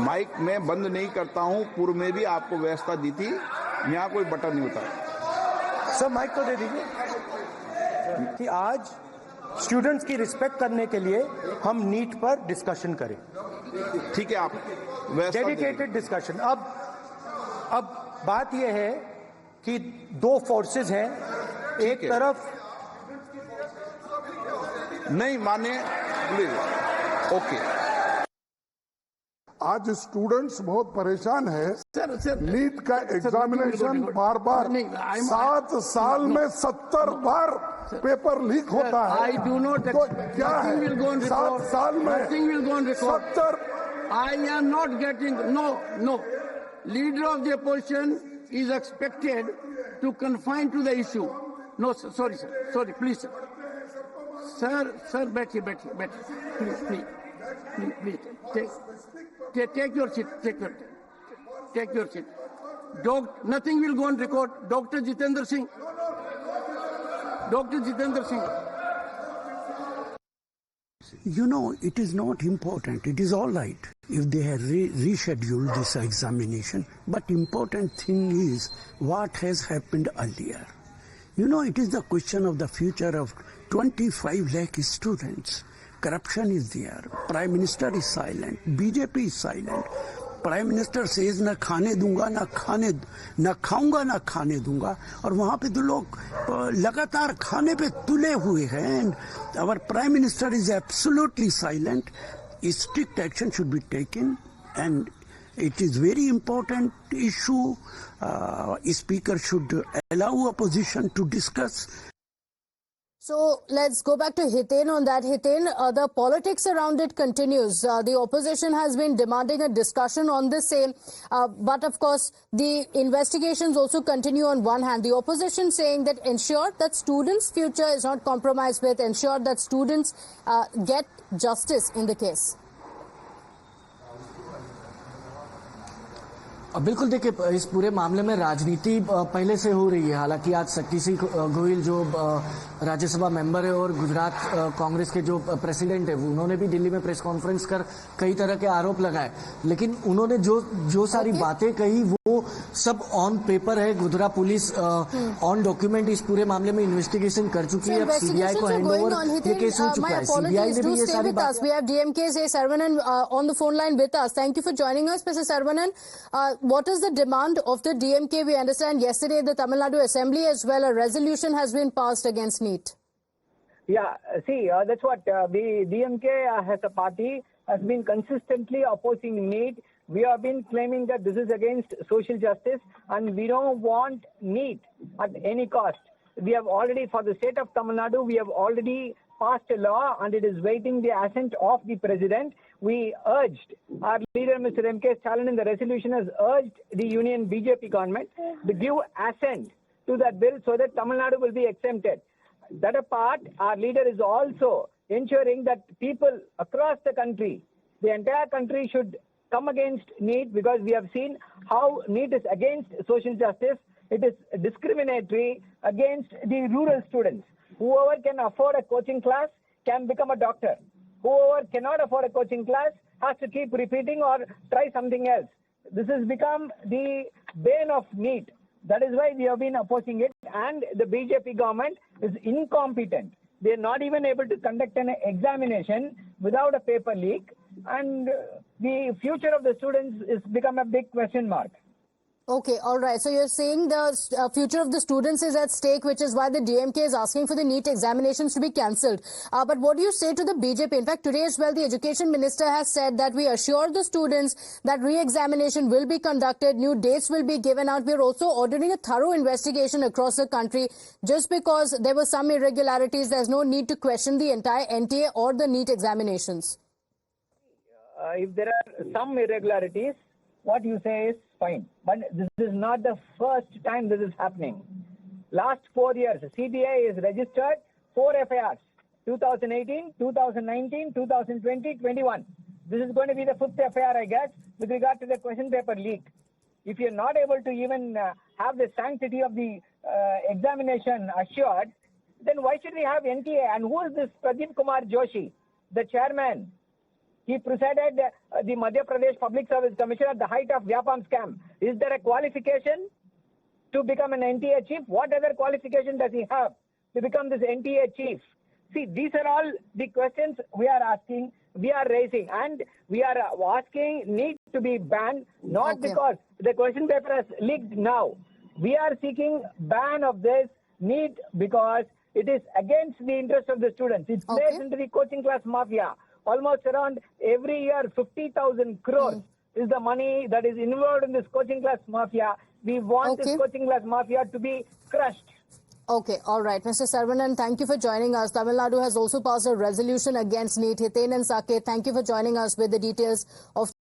Mic में बंद नहीं करता हूं, पूर्व में भी आपको व्यवस्था दी थी, यहाँ कोई बटन नहीं होता। सर माइक तो दे दीजिए कि आज स्टूडेंट्स की रिस्पेक्ट करने के लिए हम नीट पर डिस्कशन करें। ठीक है, आप डेडिकेटेड डिस्कशन। अब बात यह है कि दो फोर्सेस हैं, एक तरफ नहीं माने, प्लीज। ओके, आज स्टूडेंट्स बहुत परेशान है। सर, नीट का एग्जामिनेशन बार बार 7 साल में 70 बार पेपर लीक होता है। आई डू नॉट, तो क्या है 7 साल में 70? I am not getting, no. Leader of the opposition is expected to confine to the issue. No, sir, sorry, please, sir. Sir, बैठिए, please. Take your seat, take your seat. Nothing will go on record. Dr. Jitendra Singh. You know, it is not important. It is all right if they have rescheduled this examination. But important thing is what has happened earlier. You know, it is the question of the future of 25 lakh students. Corruption is there. Prime Minister is silent. BJP is silent. Prime Minister says न खाने दूंगा, न खाऊंगा, न खाने दूंगा, और वहां पे तो लोग लगातार खाने पे तुले हुए हैं. And our Prime Minister is absolutely silent. Strict action should be taken, and it is very important issue. Speaker should allow opposition to discuss. So let's go back to Hiten on that. Hiten, the politics around it continues. The opposition has been demanding a discussion on the same, but of course the investigations also continue on one hand. The opposition saying that ensure that students' future is not compromised with, ensure that students get justice in the case. बिल्कुल, देखिए इस पूरे मामले में राजनीति पहले से हो रही है। हालांकि आज शक्ति सिंह गोहिल जो राज्यसभा मेंबर है और गुजरात कांग्रेस के जो प्रेसिडेंट है, उन्होंने भी दिल्ली में प्रेस कॉन्फ्रेंस कर कई तरह के आरोप लगाए, लेकिन उन्होंने जो सारी बातें कही वो सब ऑन पेपर है। गुजरात पुलिस ऑन डॉक्यूमेंट इस पूरे मामले में इन्वेस्टिगेशन कर चुकी है। अब सीबीआई को हैंडओवर ये केस हो चुका है। सीबीआई ने भी ये सारी बातें। We have DMK's A. Saravanan on the phone line with us. Thank you for joining us, Mr. Saravanan. What is the demand of the DMK? We understand yesterday the Tamil Nadu Assembly as well, a resolution has been passed against NEET. Yeah, see, that's what the DMK as a party has been consistently opposing NEET. We have been claiming that this is against social justice and we don't want NEET at any cost. We have already, for the state of Tamil Nadu, we have already passed a law and it is waiting the assent of the president. We urged, our leader Mr. M.K. Stalin in the resolution has urged the Union BJP government to give assent to that bill so that Tamil Nadu will be exempted. That apart, our leader is also ensuring that people across the country, the entire country should come against NEET, because we have seen how NEET is against social justice. It is discriminatory against the rural students. Whoever can afford a coaching class can become a doctor. Whoever cannot afford a coaching class has to keep repeating or try something else. This has become the bane of NEET. That is why we have been opposing it, and the BJP government is incompetent. They are not even able to conduct an examination without a paper leak, and the future of the students is become a big question mark. Okay, all right. So you're saying the future of the students is at stake, which is why the DMK is asking for the NEET examinations to be cancelled. But what do you say to the BJP? In fact, today as well, the Education Minister has said that we assure the students that re-examination will be conducted, new dates will be given out. We're also ordering a thorough investigation across the country. Just because there were some irregularities, there's no need to question the entire NTA or the NEET examinations. If there are some irregularities, what you say is fine. But this is not the first time this is happening. Last 4 years, CBI has registered 4 FIRs. 2018, 2019, 2020, 21. This is going to be the 5th FIR, I guess, with regard to the question paper leak. If you're not able to even have the sanctity of the examination assured, then why should we have NTA? And who is this Pradeep Kumar Joshi, the chairman? He presided the Madhya Pradesh Public Service Commission at the height of Vyapam scam. Is there a qualification to become an NTA chief? What other qualification does he have to become this NTA chief? See, these are all the questions we are asking, we are raising, and we are asking NEET to be banned, not because the question paper has leaked now. We are seeking ban of this NEET because it is against the interest of the students. It plays into the coaching class mafia. Almost around every year, 50,000 crores is the money that is involved in this coaching class mafia. We want this coaching class mafia to be crushed. Okay, all right. Mr. Saravanan, thank you for joining us. Tamil Nadu has also passed a resolution against NEET. Hiten and Saket, thank you for joining us with the details of